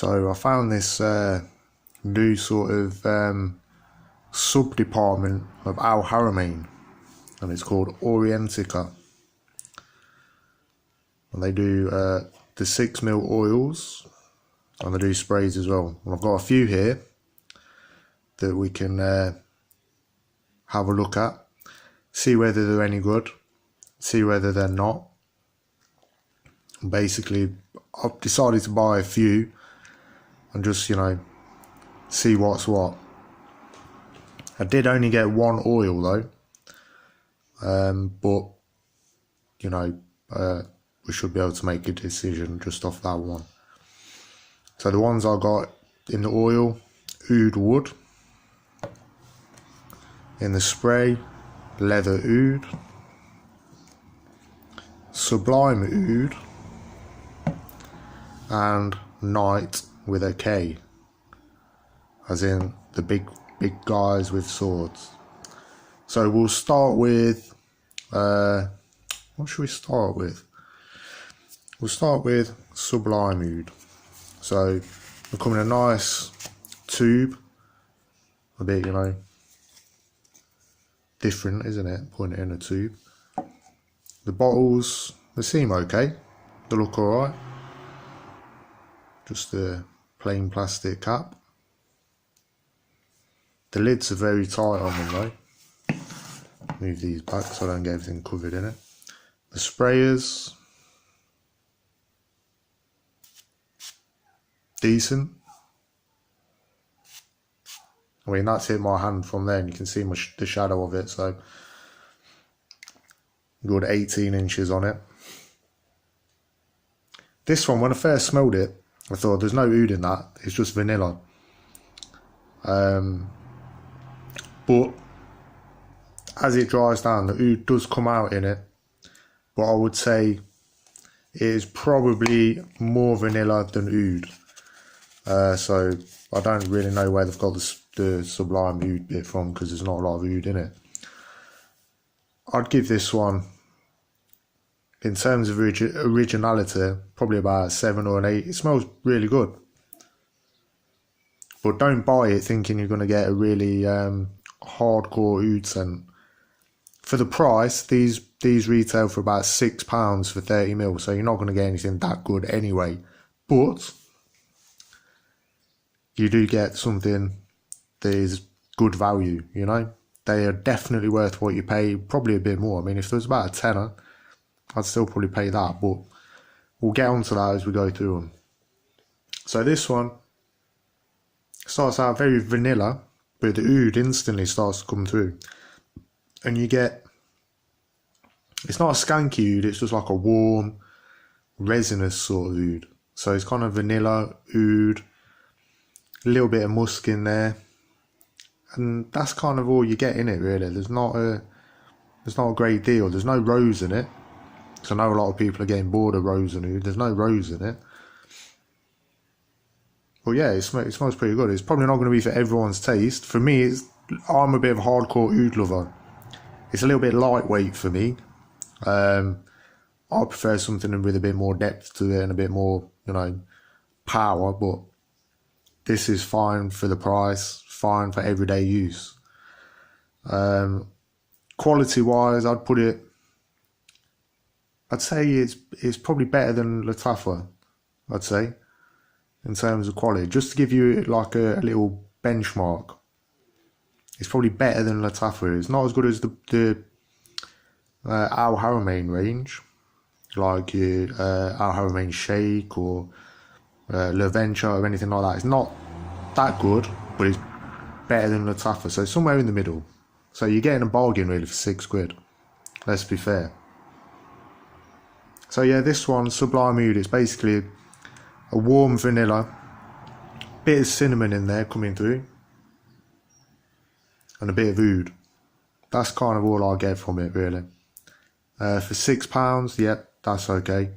So I found this new sort of sub-department of Al Haramain, and it's called Orientica. And they do the 6ml oils, and they do sprays as well. And I've got a few here that we can have a look at, see whether they're any good, see whether they're not. And basically, I've decided to buy a few and just, see what's what. I did only get one oil though, but we should be able to make a decision just off that one. So the ones I got in the oil, oud wood. In the spray, leather oud, sublime oud, and night with a K, as in the big guys with swords. So we'll start with, what should we start with? We'll start with sublime oud. So they come in a nice tube, a bit, different, isn't it? Putting it in a tube. The bottles, they seem okay. They look alright. Just a plain plastic cap. The lids are very tight on them though. Move these back so I don't get everything covered in it. The sprayers, decent. I mean, that's hit my hand from there, and you can see the shadow of it, so good 18 inches on it. This one, when I first smelled it, I thought there's no oud in that, it's just vanilla. But as it dries down, the oud does come out in it, but I would say it is probably more vanilla than oud. So I don't really know where they've got the sublime oud bit from, because there's not a lot of oud in it. I'd give this one, in terms of originality, probably about a 7 or an 8. It smells really good. But don't buy it thinking you're going to get a really hardcore oud scent. For the price, these retail for about £6 for 30ml, so you're not going to get anything that good anyway. But you do get something that is good value, They are definitely worth what you pay, probably a bit more. I mean, if there was about a tenner, I'd still probably pay that, but we'll get onto that as we go through them. So this one starts out very vanilla, but the oud instantly starts to come through. And you get, it's not a skanky oud, it's just like a warm, resinous sort of oud. So it's kind of vanilla, oud, a little bit of musk in there, and that's kind of all you get in it really. There's not a great deal. There's no rose in it, so I know a lot of people are getting bored of rose and oud. There's no rose in it, but yeah, it smells pretty good. It's probably not going to be for everyone's taste. For me, I'm a bit of a hardcore oud lover. It's a little bit lightweight for me. I prefer something with a bit more depth to it and a bit more, power, but this is fine for the price, fine for everyday use. Quality wise, I'd say it's probably better than Lattafa, I'd say, in terms of quality. Just to give you like a little benchmark, it's probably better than Lattafa. It's not as good as the Al Haramain range, like Al Haramain Shake or La Venture or anything like that. It's not that good, but it's better than Lattafa, so somewhere in the middle. So you're getting a bargain really for £6. Let's be fair. So yeah, this one, Sublime Oud, it's basically a warm vanilla, bit of cinnamon in there coming through, and a bit of oud. That's kind of all I get from it really. For £6, yep, that's okay.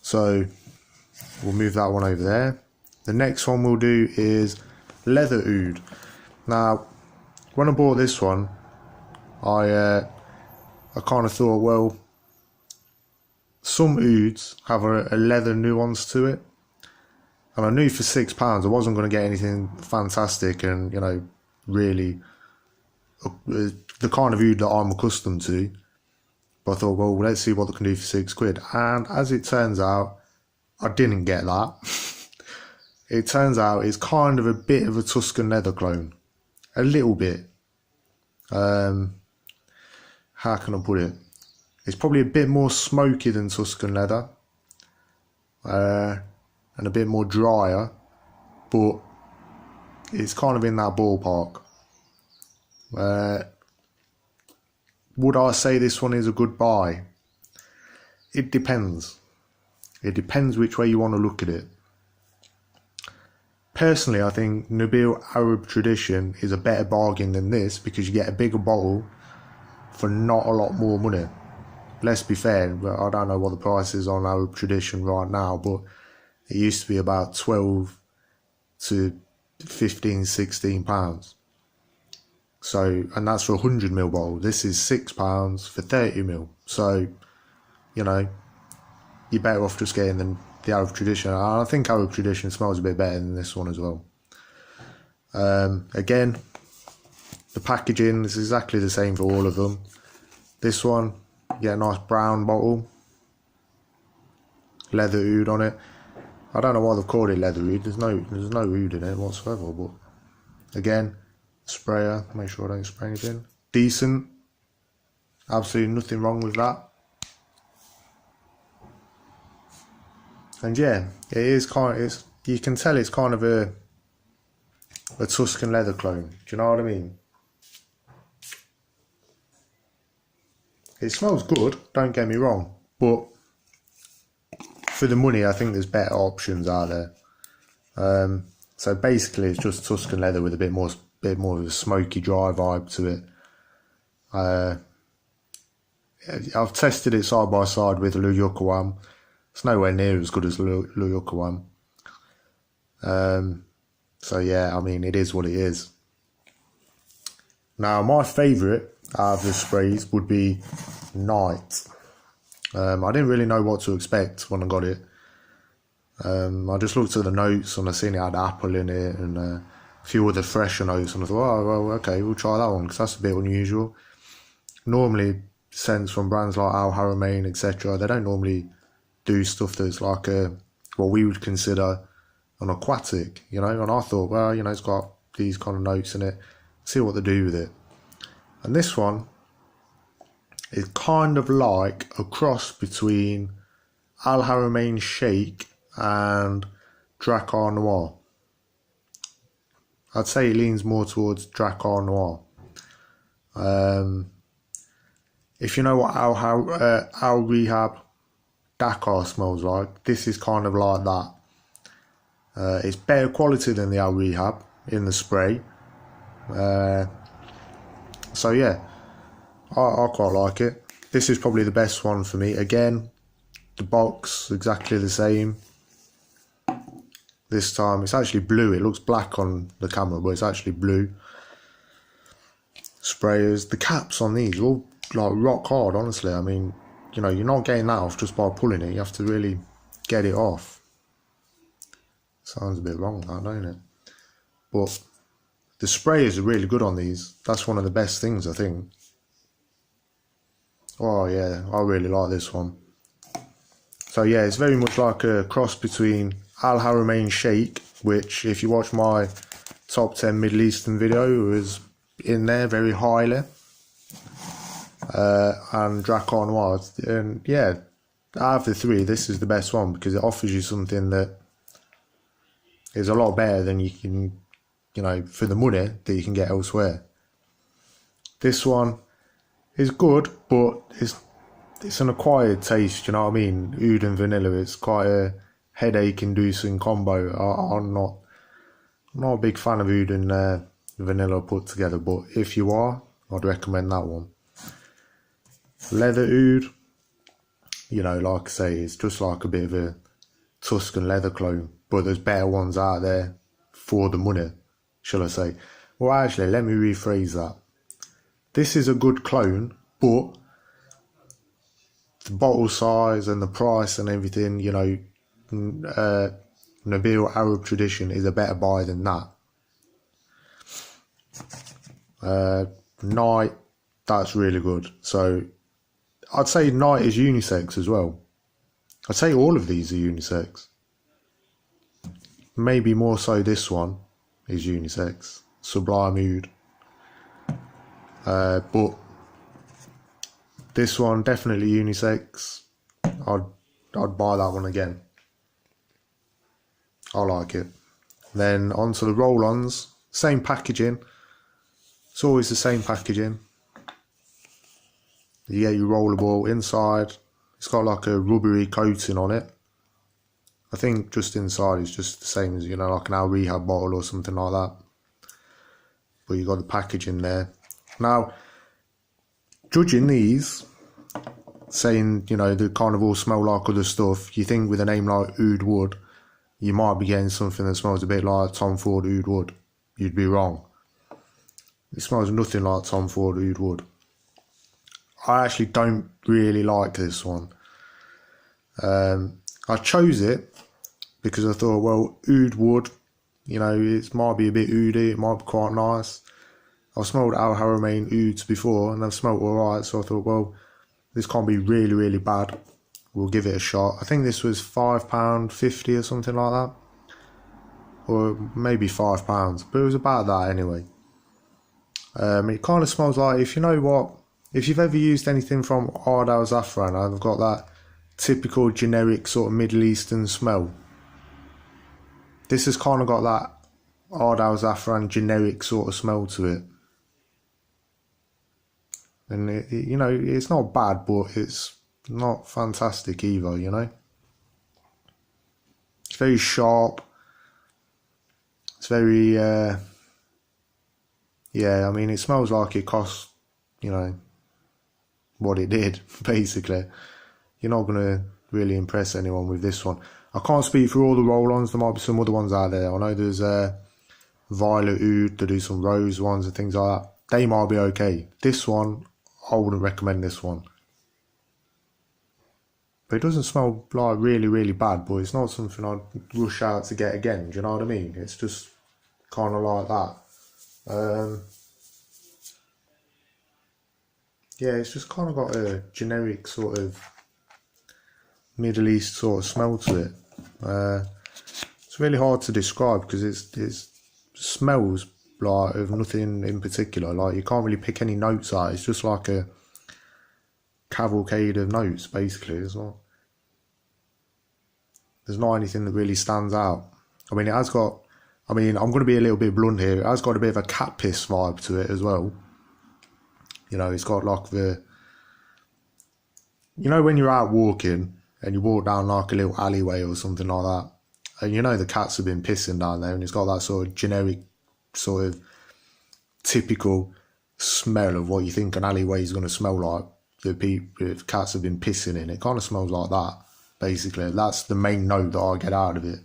So we'll move that one over there. The next one we'll do is leather oud. Now, when I bought this one, I kind of thought, well, some ouds have a leather nuance to it, And I knew for £6 I wasn't going to get anything fantastic and, you know, really the kind of oud that I'm accustomed to. But I thought, well, let's see what they can do for £6. And as it turns out, I didn't get that. It turns out it's kind of a bit of a Tuscan leather clone. A little bit. How can I put it? It's probably a bit more smoky than Tuscan leather. And a bit more drier. But it's kind of in that ballpark. Would I say this one is a good buy? It depends. It depends which way you want to look at it. Personally, I think Nabil Arab Tradition is a better bargain than this because you get a bigger bottle for not a lot more money. Let's be fair, but I don't know what the price is on Arab Tradition right now, but it used to be about 12 to 15, 16 pounds. So, and that's for a 100ml bottle. This is £6 for 30ml. So, you know, you're better off just getting the Arab Tradition. I think Arab Tradition smells a bit better than this one as well. Again, the packaging is exactly the same for all of them. This one, you get a nice brown bottle, leather oud on it. I don't know why they've called it leather oud. There's no oud in it whatsoever. But again, sprayer, make sure I don't spray anything. Decent, absolutely nothing wrong with that. And yeah, it is kind of, you can tell it's kind of a Tuscan leather clone. Do you know what I mean? It smells good, don't get me wrong, but for the money, I think there's better options out there. So basically, it's just Tuscan leather with a bit more of a smoky, dry vibe to it. I've tested it side by side with Luyukawam. It's nowhere near as good as Luyukawam. So yeah, I mean, it is what it is. Now, my favourite out of the sprays would be Night. I didn't really know what to expect when I got it. I just looked at the notes and I seen it had apple in it and a few other fresher notes, and I thought, oh, well, okay, we'll try that one because that's a bit unusual. Normally, scents from brands like Al Haramain, etc., they don't normally do stuff that's like what we would consider an aquatic, you know. And I thought, well, you know, it's got these kind of notes in it. See what they do with it. And this one is kind of like a cross between Al Haramain Shake and Drakkar Noir. I'd say it leans more towards Drakkar Noir. If you know what Al Rehab Dakar smells like, this is kind of like that. It's better quality than the Al Rehab in the spray. So yeah, I quite like it. This is probably the best one for me. Again, the box exactly the same. This time it's actually blue. It looks black on the camera, but it's actually blue. Sprayers. The caps on these are all like rock hard, honestly. I mean, you know, you're not getting that off just by pulling it. You have to really get it off. Sounds a bit wrong, that, don't it? But the sprayers are really good on these. That's one of the best things, I think. Oh yeah, I really like this one. So yeah, it's very much like a cross between Al Haramain Shake, which if you watch my top 10 Middle Eastern video, was in there very highly, and Drakkar Noir. And yeah, out of the three, this is the best one because it offers you something that is a lot better than you can, you know, for the money that you can get elsewhere. This one is good, but it's an acquired taste, you know what I mean? Oud and vanilla, it's quite a headache-inducing combo. I'm not a big fan of oud and vanilla put together, but if you are, I'd recommend that one. Leather oud, you know, like I say, it's just like a bit of a Tuscan leather clone, but there's better ones out there for the money, shall I say. Well, actually, let me rephrase that. This is a good clone, but the bottle size and the price and everything, you know, Nabil Arab Tradition is a better buy than that. Night, that's really good. So I'd say Night is unisex as well. I'd say all of these are unisex. Maybe more so this one is unisex. Sublime Oud. But this one definitely unisex. I'd buy that one again. I like it. Then onto the roll-ons. Same packaging. It's always the same packaging. You get your rollable inside. It's got like a rubbery coating on it. I think just inside it's just the same as, you know, like an Al Rehab bottle or something like that. But you got the packaging there. Now, judging these, saying, you know, they kind of all smell like other stuff, you think with a name like Oud Wood, you might be getting something that smells a bit like Tom Ford Oud Wood. You'd be wrong. It smells nothing like Tom Ford Oud Wood. I actually don't really like this one. I chose it because I thought, well, Oud Wood, you know, it might be a bit oudy, it might be quite nice. I've smelled Al Haramain Ouds before and I've smelled alright, so I thought, well, this can't be really, really bad. We'll give it a shot. I think this was £5.50 or something like that. Or maybe £5, but it was about that anyway. It kind of smells like, if you know what, if you've ever used anything from Ard Al Zafran, I've got that typical generic sort of Middle Eastern smell. This has kind of got that Ard Al Zafran generic sort of smell to it. And, you know, it's not bad, but it's not fantastic either, you know. It's very sharp. It's very, yeah, I mean, it smells like it cost, you know, what it did, basically. You're not going to really impress anyone with this one. I can't speak for all the roll-ons. There might be some other ones out there. I know there's Violet Oud, they do some rose ones and things like that. They might be okay. This one, I wouldn't recommend this one. But it doesn't smell like really, really bad, but it's not something I'd rush out to get again. Do you know what I mean? It's just kind of like that. Yeah, it's just kind of got a generic sort of Middle East sort of smell to it. It's really hard to describe because it smells like of nothing in particular. Like, you can't really pick any notes out. It's just like a cavalcade of notes, basically. There's not anything that really stands out. I mean, it has got, I mean, I'm going to be a little bit blunt here. It has got a bit of a cat piss vibe to it as well. You know, it's got like the, you know, when you're out walking and you walk down like a little alleyway or something like that, and you know the cats have been pissing down there, and it's got that sort of generic, sort of typical smell of what you think an alleyway is going to smell like. The cats have been pissing in. It kind of smells like that, basically. That's the main note that I get out of it.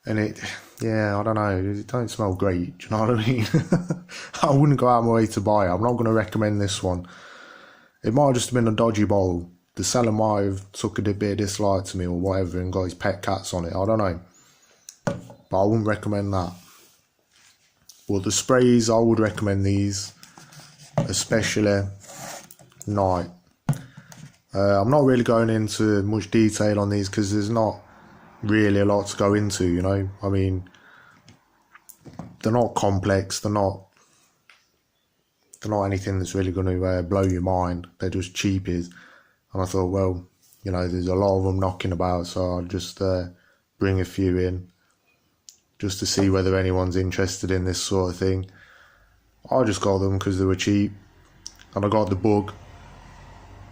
And it, yeah, I don't know, it don't smell great, do you know what I mean? I wouldn't go out of my way to buy it. I'm not going to recommend this one. It might have just been a dodgy bowl. The seller might have took a bit of dislike to me or whatever and got his pet cats on it, I don't know. But I wouldn't recommend that. Well, the sprays, I would recommend these, especially Night. I'm not really going into much detail on these because there's not really a lot to go into, you know. I mean, they're not complex, they're not anything that's really going to blow your mind. They're just cheapies. And I thought, well, you know, there's a lot of them knocking about, so I'll just bring a few in just to see whether anyone's interested in this sort of thing. I just got them because they were cheap, and I got the bug.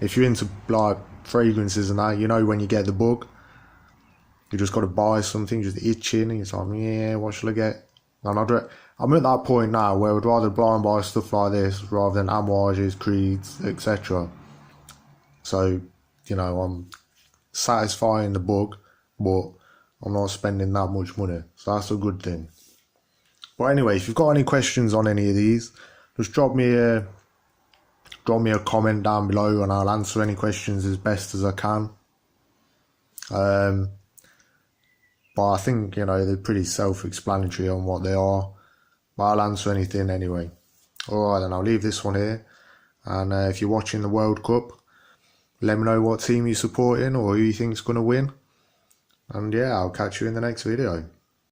If you're into like fragrances and that, you know, when you get the bug, you just got to buy something, just itching, and it's like, yeah, what shall I get? And I'm at that point now where I'd rather blind buy stuff like this rather than Amouages, Creeds, etc. So, you know, I'm satisfying the bug, but I'm not spending that much money. So that's a good thing. But anyway, if you've got any questions on any of these, just drop me a comment down below and I'll answer any questions as best as I can. But I think, you know, they're pretty self-explanatory on what they are. But I'll answer anything anyway. Alright, then I'll leave this one here. And if you're watching the World Cup, let me know what team you're supporting or who you think's going to win. And yeah, I'll catch you in the next video.